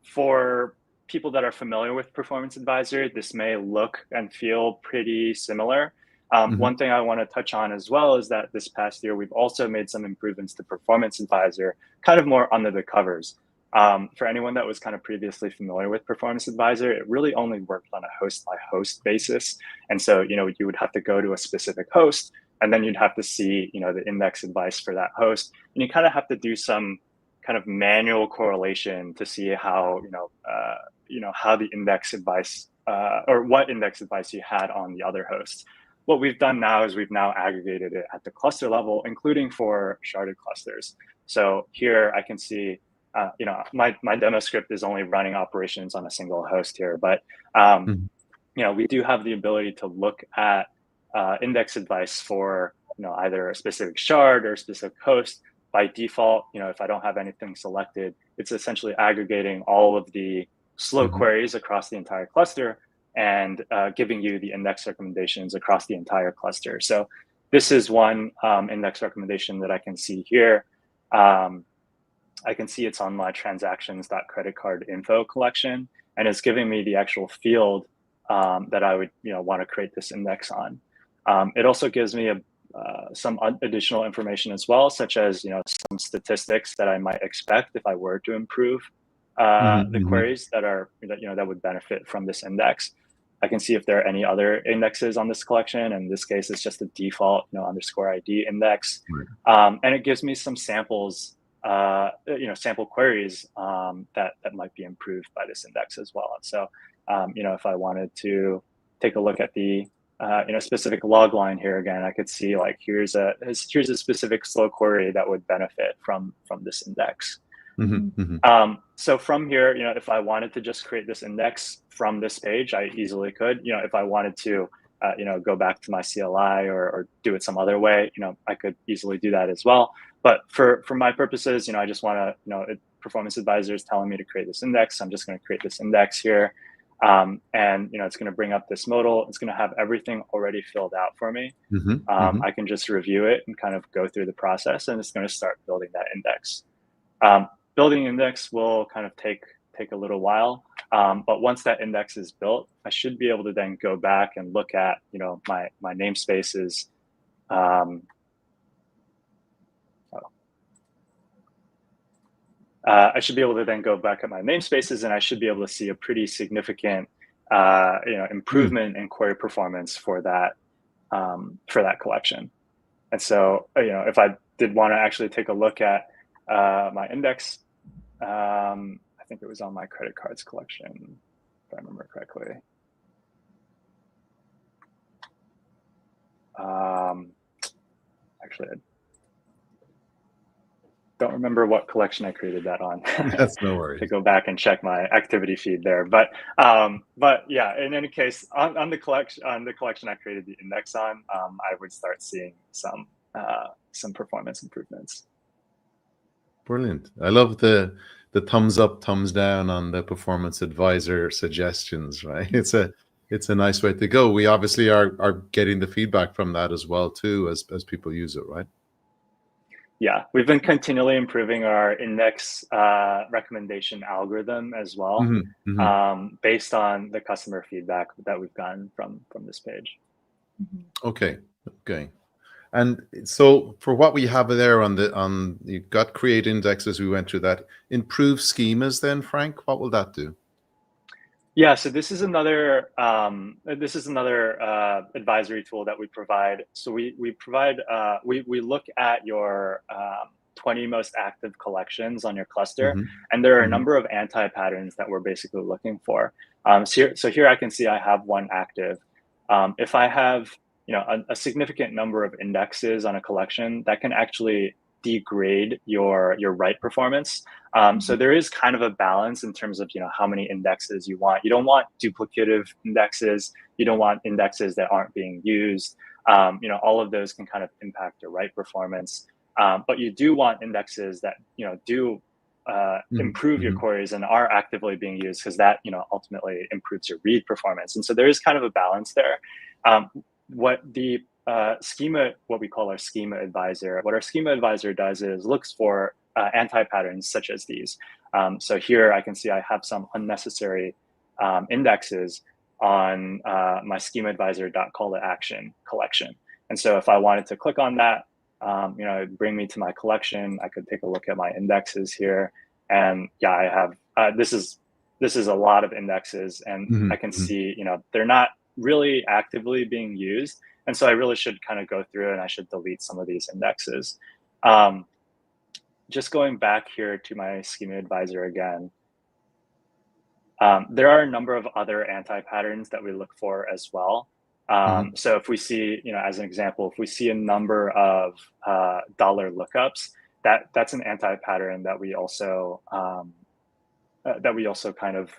for people that are familiar with performance advisor, this may look and feel pretty similar. One thing I want to touch on as well is that this past year, we've also made some improvements to performance advisor, kind of more under the covers. For anyone that was kind of previously familiar with performance advisor, it really only worked on a host by host basis. And so, you would have to go to a specific host, and then you'd have to see, the index advice for that host. And you kind of have to do some kind of manual correlation to see how, how the index advice or what index advice you had on the other hosts. What we've done now is we've now aggregated it at the cluster level, including for sharded clusters. So here I can see, my demo script is only running operations on a single host here, but we do have the ability to look at index advice for either a specific shard or a specific host. By default, if I don't have anything selected, it's essentially aggregating all of the slow queries across the entire cluster and giving you the index recommendations across the entire cluster. So this is one index recommendation that I can see here. I can see it's on my transactions.creditcardinfo collection, and it's giving me the actual field that I would want to create this index on. It also gives me some additional information as well, such as some statistics that I might expect if I were to improve the queries that would benefit from this index. I can see if there are any other indexes on this collection. In this case, it's just a default _ID index, and it gives me some samples, sample queries that might be improved by this index as well. And so, if I wanted to take a look at the specific log line here again, I could see like here's a specific slow query that would benefit from this index. So from here, if I wanted to just create this index from this page, I easily could. If I wanted to, go back to my CLI or do it some other way, I could easily do that as well. But for my purposes, I just want to, Performance Advisor is telling me to create this index. I'm just going to create this index here. And, it's going to bring up this modal. It's going to have everything already filled out for me. I can just review it and kind of go through the process, and it's going to start building that index. Building index will kind of take a little while. But once that index is built, I should be able to then go back and look at, my namespaces. I should be able to then go back at my namespaces, and I should be able to see a pretty significant, improvement in query performance for that collection. And so, if I did want to actually take a look at my index, I think it was on my credit cards collection, if I remember correctly. Actually, I don't remember what collection I created that on. That's no worries. To go back and check my activity feed there, but yeah, in any case, on the collection I created the index on, I would start seeing some performance improvements. Brilliant. I love the thumbs up, thumbs down on the Performance Advisor suggestions, right? It's a nice way to go. We obviously are getting the feedback from that as well too, as people use it, right? Yeah, we've been continually improving our index recommendation algorithm as well, based on the customer feedback that we've gotten from this page. Okay. And so for what we have there you got create indexes, we went through that. Improve schemas then, Frank, what will that do? Yeah, so this is another advisory tool that we provide. So we look at your 20 most active collections on your cluster, and there are a number of anti-patterns that we're basically looking for. So here I can see I have one active. If I have a significant number of indexes on a collection, that can actually degrade your write performance. So there is kind of a balance in terms of how many indexes you want. You don't want duplicative indexes. You don't want indexes that aren't being used. All of those can kind of impact your write performance. But you do want indexes that do improve your queries and are actively being used, because that ultimately improves your read performance. And so there is kind of a balance there. What we call our schema advisor, what our schema advisor does is looks for anti-patterns such as these. So here I can see I have some unnecessary indexes on my schema advisor.call-to-action collection. And so if I wanted to click on that, it'd bring me to my collection. I could take a look at my indexes here, and yeah, I have this is a lot of indexes, and I can see they're not really actively being used. And so I really should kind of go through and I should delete some of these indexes. Just going back here to my schema advisor again, there are a number of other anti-patterns that we look for as well. So if we see, as an example, if we see a number of dollar lookups, that's an anti-pattern that we also kind of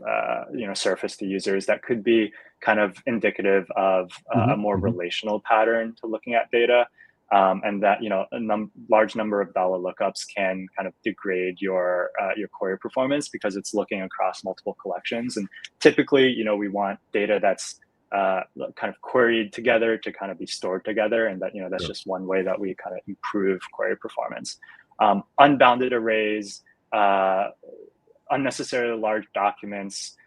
surface to users. That could be kind of indicative of a more relational pattern to looking at data, and that a large number of dollar lookups can kind of degrade your query performance because it's looking across multiple collections. And typically, we want data that's kind of queried together to kind of be stored together, and that that's just one way that we kind of improve query performance. Unbounded arrays, unnecessarily large documents,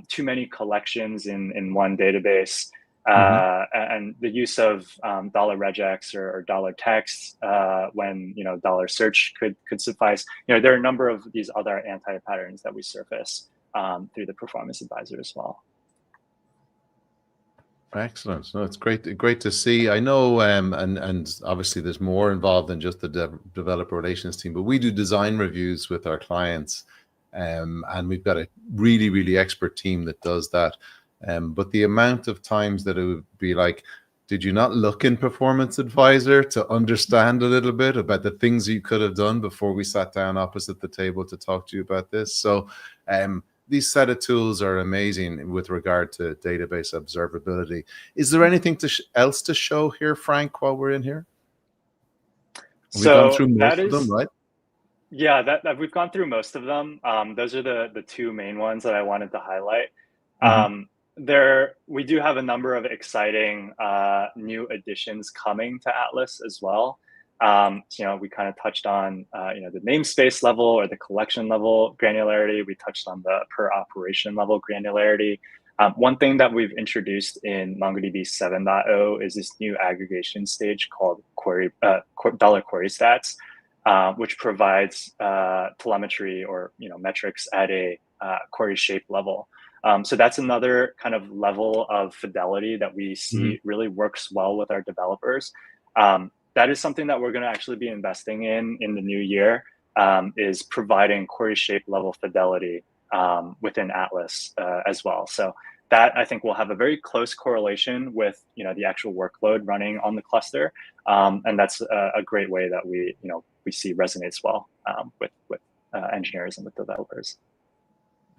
too many collections in one database, and the use of dollar regex or dollar text when dollar search could suffice. There are a number of these other anti-patterns that we surface through the Performance Advisor as well. Excellent. No, it's great to see. I know, and obviously there's more involved than just the developer relations team, but we do design reviews with our clients, and we've got a really expert team that does that. But the amount of times that it would be like, did you not look in Performance Advisor to understand a little bit about the things you could have done before we sat down opposite the table to talk to you about this? So these set of tools are amazing with regard to database observability. Is there anything else to show here, Frank, while we're in here? We've gone through most of them, right? Yeah, that we've gone through most of them. Those are the two main ones that I wanted to highlight. We do have a number of exciting new additions coming to Atlas as well. We kind of touched on the namespace level or the collection level granularity. We touched on the per operation level granularity. One thing that we've introduced in MongoDB 7.0 is this new aggregation stage called $query stats, which provides telemetry or metrics at a query shape level. So that's another kind of level of fidelity that we see really works well with our developers. That is something that we're going to actually be investing in the new year, is providing query shape level fidelity within Atlas as well. So that, I think, will have a very close correlation with the actual workload running on the cluster, and that's a great way that we see resonates well with engineers and with developers.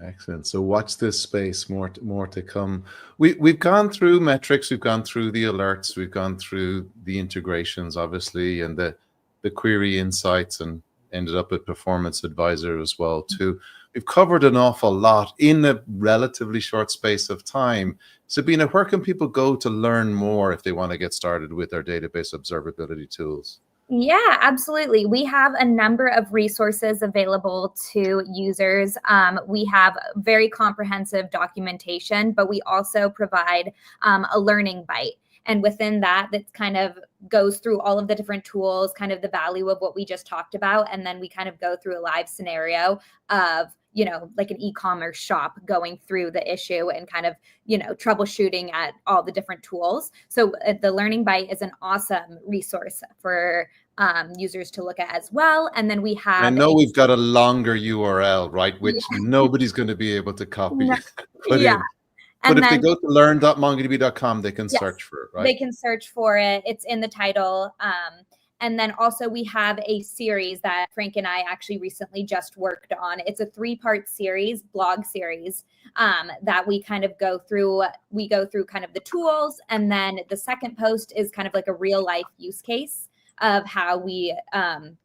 Excellent. So watch this space. More to come. We've gone through metrics. We've gone through the alerts. We've gone through the integrations, obviously, and the query insights, and ended up at Performance Advisor as well too. We've covered an awful lot in a relatively short space of time. Sabina, where can people go to learn more if they want to get started with our database observability tools? Yeah, absolutely. We have a number of resources available to users. We have very comprehensive documentation, but we also provide a learning bite. And within that kind of goes through all of the different tools, kind of the value of what we just talked about. And then we kind of go through a live scenario of, like an e-commerce shop going through the issue and kind of, troubleshooting at all the different tools. So the Learning Bite is an awesome resource for users to look at as well. And then we have— I know we've got a longer URL, right? Which nobody's going to be able to copy. But if they go to learn.mongodb.com, they can search for it, right? They can search for it. It's in the title. And then also we have a series that Frank and I actually recently just worked on. It's a 3-part series, blog series, that we kind of go through. We go through kind of the tools. And then the second post is kind of like a real life use case of how we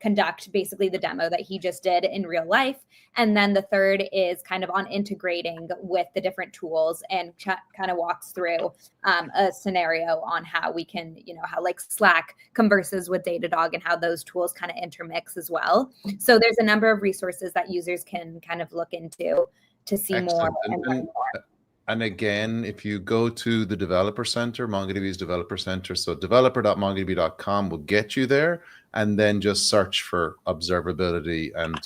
conduct basically the demo that he just did in real life. And then the third is kind of on integrating with the different tools and kind of walks through a scenario on how we can, how like Slack converses with Datadog and how those tools kind of intermix as well. So there's a number of resources that users can kind of look into to see more and learn more. And again, if you go to the Developer Center, MongoDB's Developer Center, so developer.mongodb.com will get you there, and then just search for observability, and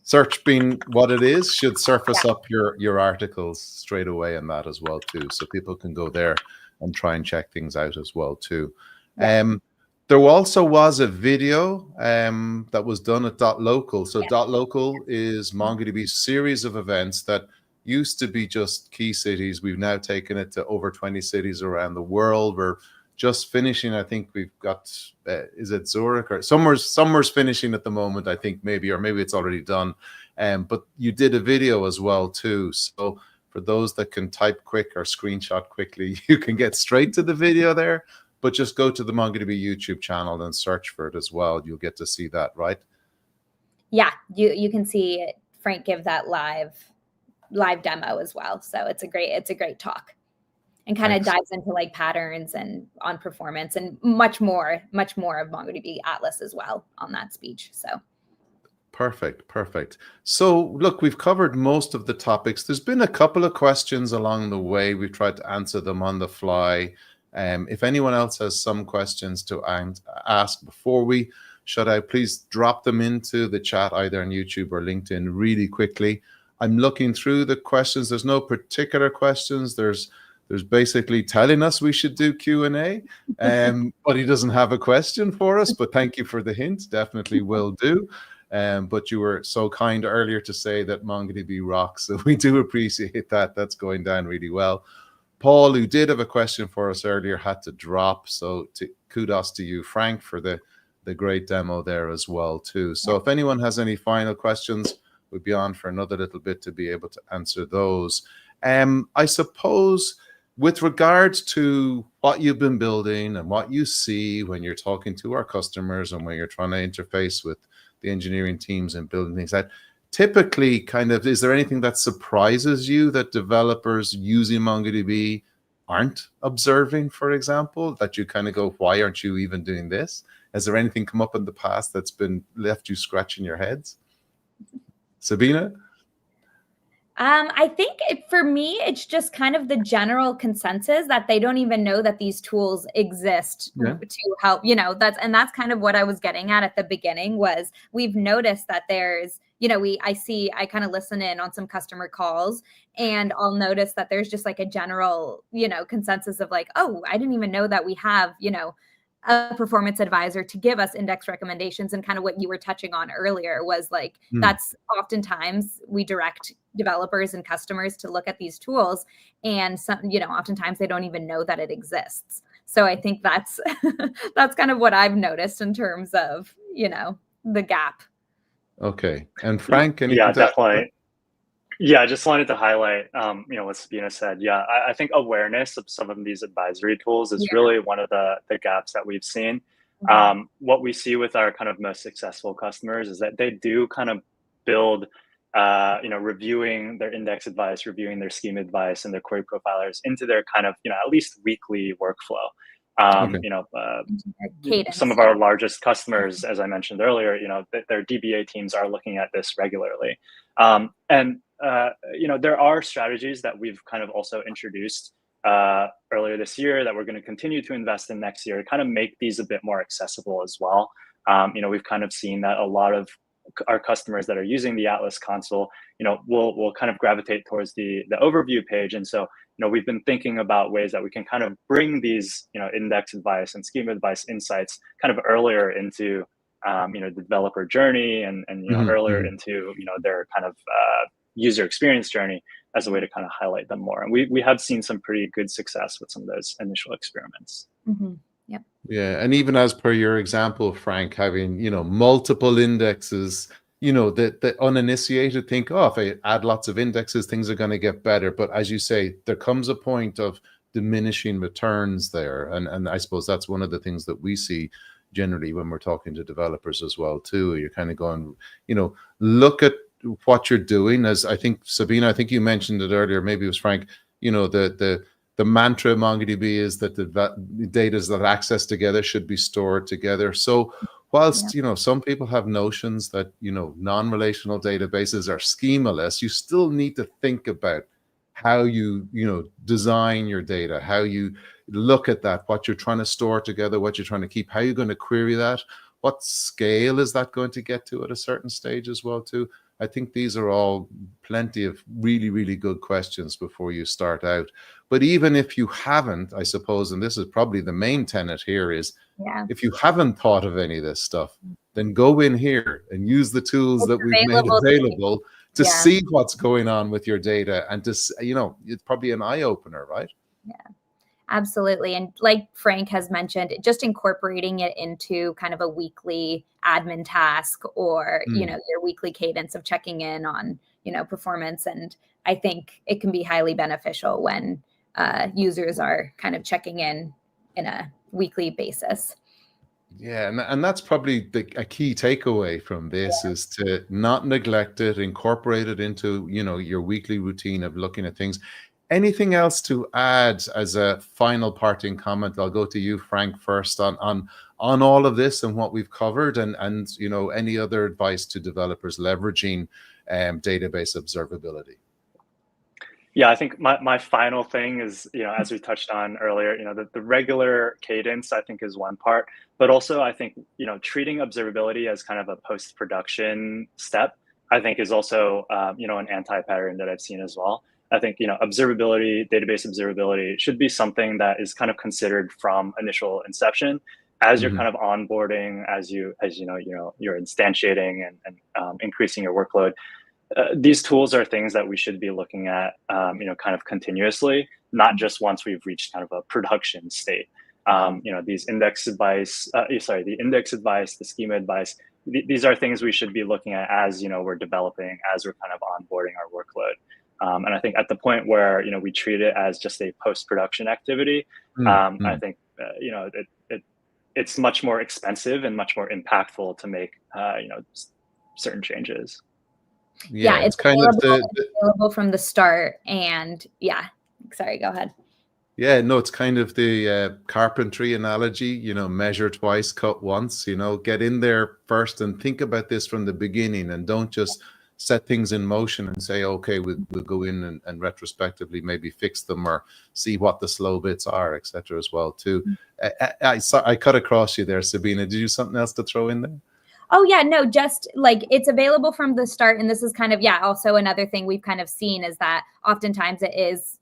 search being what it is should surface up your articles straight away in that as well too. So people can go there and try and check things out as well too. There also was a video that was done at .local. So .local is MongoDB's series of events that used to be just key cities. We've now taken it to over 20 cities around the world. We're just finishing. I think we've got, is it Zurich or somewhere's finishing at the moment, I think, maybe, or maybe it's already done. But you did a video as well too. So for those that can type quick or screenshot quickly, you can get straight to the video there, but just go to the MongoDB YouTube channel and search for it as well. You'll get to see that, right? Yeah, you can see Frank give that live demo as well. So it's a great talk, and kind of dives into like patterns and on performance and much more of MongoDB Atlas as well on that speech. So perfect. So look, we've covered most of the topics. There's been a couple of questions along the way. We've tried to answer them on the fly. If anyone else has some questions to ask before we shut out, please drop them into the chat either on YouTube or LinkedIn really quickly. I'm looking through the questions. There's no particular questions. There's basically telling us we should do Q&A, but he doesn't have a question for us. But thank you for the hint. Definitely will do. But you were so kind earlier to say that MongoDB rocks. So we do appreciate that. That's going down really well. Paul, who did have a question for us earlier, had to drop. So kudos to you, Frank, for the great demo there as well too. So if anyone has any final questions, we'll be on for another little bit to be able to answer those. I suppose with regards to what you've been building and what you see when you're talking to our customers and when you're trying to interface with the engineering teams and building things out, typically kind of, is there anything that surprises you that developers using MongoDB aren't observing, for example, that you kind of go, why aren't you even doing this? Has there anything come up in the past that's been left you scratching your heads? Sabina? I think for me, it's just kind of the general consensus that they don't even know that these tools exist to help, that's kind of what I was getting at the beginning was we've noticed that there's, I kind of listen in on some customer calls and I'll notice that there's just like a general, consensus of like, oh, I didn't even know that we have, a performance advisor to give us index recommendations. And kind of what you were touching on earlier was like, that's oftentimes we direct developers and customers to look at these tools and some, oftentimes they don't even know that it exists. So I think that's, that's kind of what I've noticed in terms of, the gap. Okay. And Frank, yeah, definitely. Yeah, I just wanted to highlight, what Sabina said. Yeah, I think awareness of some of these advisory tools is really one of the gaps that we've seen. What we see with our kind of most successful customers is that they do kind of build, reviewing their index advice, reviewing their schema advice and their query profilers into their kind of, at least weekly workflow. Some of our largest customers, as I mentioned earlier, their DBA teams are looking at this regularly. There are strategies that we've kind of also introduced earlier this year that we're going to continue to invest in next year to kind of make these a bit more accessible as well. We've kind of seen that a lot of our customers that are using the Atlas console, will kind of gravitate towards the overview page. And so, we've been thinking about ways that we can kind of bring these, index advice and schema advice insights kind of earlier into, the developer journey and earlier into, their kind of user experience journey as a way to kind of highlight them more. And we have seen some pretty good success with some of those initial experiments. Yep. Yeah, and even as per your example, Frank, having multiple indexes, the uninitiated think, oh, if I add lots of indexes, things are going to get better. But as you say, there comes a point of diminishing returns there, and I suppose that's one of the things that we see generally when we're talking to developers as well too. You're kind of going, look at what you're doing. As I think Sabina, I think you mentioned it earlier, maybe it was Frank. The mantra of MongoDB is that the data that access together should be stored together. So whilst some people have notions that non-relational databases are schemaless, you still need to think about how you design your data, how you look at that, what you're trying to store together, what you're trying to keep, how you're going to query that, what scale is that going to get to at a certain stage as well too. I think these are all plenty of really, really good questions before you start out. But even if you haven't, I suppose, and this is probably the main tenet here is, if you haven't thought of any of this stuff, then go in here and use the tools that we've made available to see what's going on with your data. And to, it's probably an eye opener, right? Yeah. Absolutely. And like Frank has mentioned, just incorporating it into kind of a weekly admin task or, your weekly cadence of checking in on, performance. And I think it can be highly beneficial when users are kind of checking in a weekly basis. Yeah, and that's probably a key takeaway from this is to not neglect it, incorporate it into, your weekly routine of looking at things. Anything else to add as a final parting comment? I'll go to you, Frank, first on all of this and what we've covered, and any other advice to developers leveraging database observability. Yeah, I think my final thing is, as we touched on earlier, the regular cadence, I think, is one part, but also I think, treating observability as kind of a post-production step, I think is also, an anti-pattern that I've seen as well. I think, observability, database observability should be something that is kind of considered from initial inception as you're kind of onboarding, as you're instantiating and increasing your workload. These tools are things that we should be looking at, kind of continuously. not just once we've reached kind of a production state. These index advice, the index advice, the schema advice, these are things we should be looking at as, we're developing, as we're kind of onboarding our workload. And I think at the point where, we treat it as just a post-production activity, I think, it's much more expensive and much more impactful to make, certain changes. Yeah, it's kind of available from the start. And sorry, go ahead. Yeah, no, it's kind of the carpentry analogy, measure twice, cut once, get in there first and think about this from the beginning, and don't just set things in motion and say, okay, we'll go in and retrospectively maybe fix them or see what the slow bits are, etc. as well too. I cut across you there, Sabina. Did you have something else to throw in there? Oh yeah, no, just like it's available from the start. And this is kind of, also another thing we've kind of seen is that oftentimes it is,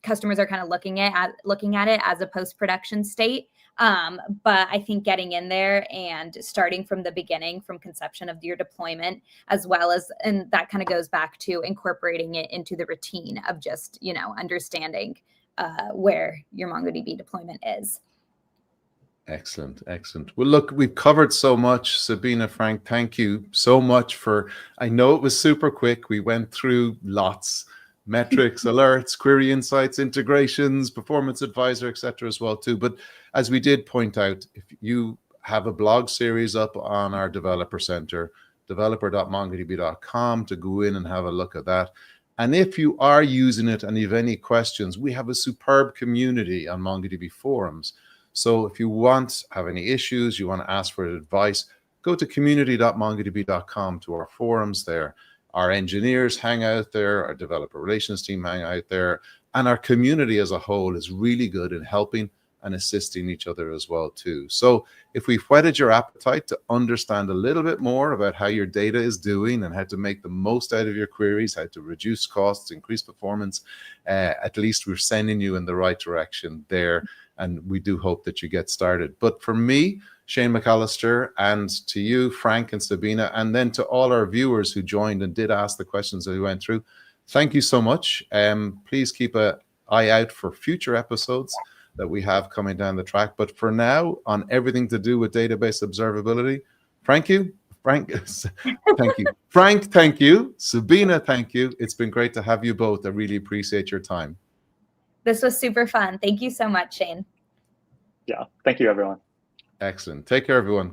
customers are kind of looking at it as a post-production state. But I think getting in there and starting from the beginning, from conception of your deployment, as well as, and that kind of goes back to incorporating it into the routine of just, understanding where your MongoDB deployment is. Excellent. Well, look, we've covered so much. Sabina, Frank, thank you so much I know it was super quick. We went through lots. Metrics, alerts, query insights, integrations, performance advisor, etc. as well too. But as we did point out, if you have a blog series up on our developer center, developer.mongodb.com, to go in and have a look at that. And if you are using it and you have any questions, we have a superb community on MongoDB forums. So if you have any issues, you want to ask for advice, go to community.mongodb.com to our forums there. Our engineers hang out there, our developer relations team hang out there, and our community as a whole is really good in helping and assisting each other as well too. So if we've whetted your appetite to understand a little bit more about how your data is doing and how to make the most out of your queries, how to reduce costs, increase performance, at least we're sending you in the right direction there. And we do hope that you get started. But for me, Shane McAllister, and to you, Frank and Sabina, and then to all our viewers who joined and did ask the questions that we went through, thank you so much. Please keep an eye out for future episodes that we have coming down the track. But for now, on everything to do with database observability, thank you. Frank, thank you. Frank, thank you. Sabina, thank you. It's been great to have you both. I really appreciate your time. This was super fun. Thank you so much, Shane. Yeah, thank you, everyone. Excellent. Take care, everyone.